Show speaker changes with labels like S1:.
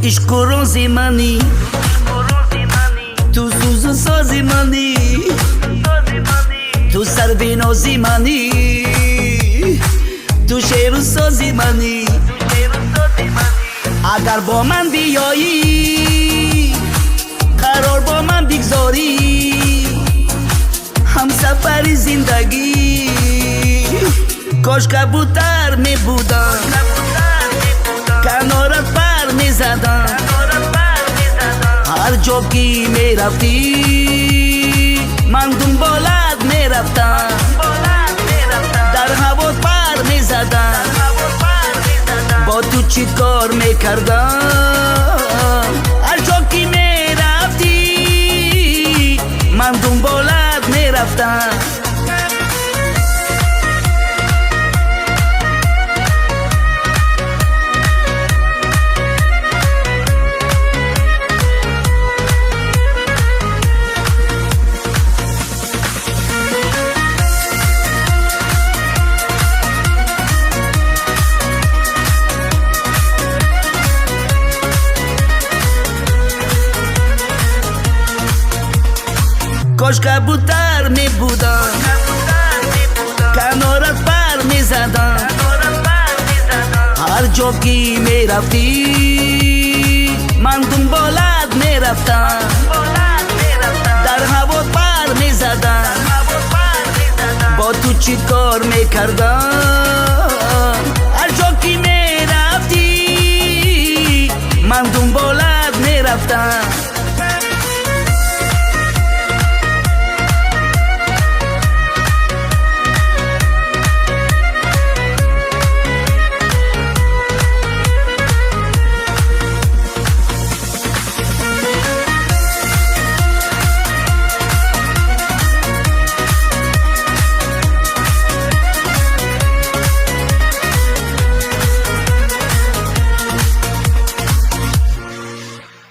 S1: عشق روزی منی تو سوزو سازی منی تو سر بینازی منی تو شعر سازی منی اگر با من بیایی قرار با من بگذاری هم سفر زندگی کاش کبوتر می بودم کنارت پر می زدم هر جا که می رفتی من دنبالت می رفتم در هوا پر می زدم با تو چی کار می کردم هر جا که می رفتی من دنبالت می رفتم کاش کبوتر می بودم کنارت پر می زدم هر جا که می رفتی من دنبالت می رفتم در هوا پر می زدم با تو چی کار می کردم هر جا که می رفتی من دنبالت می رفتم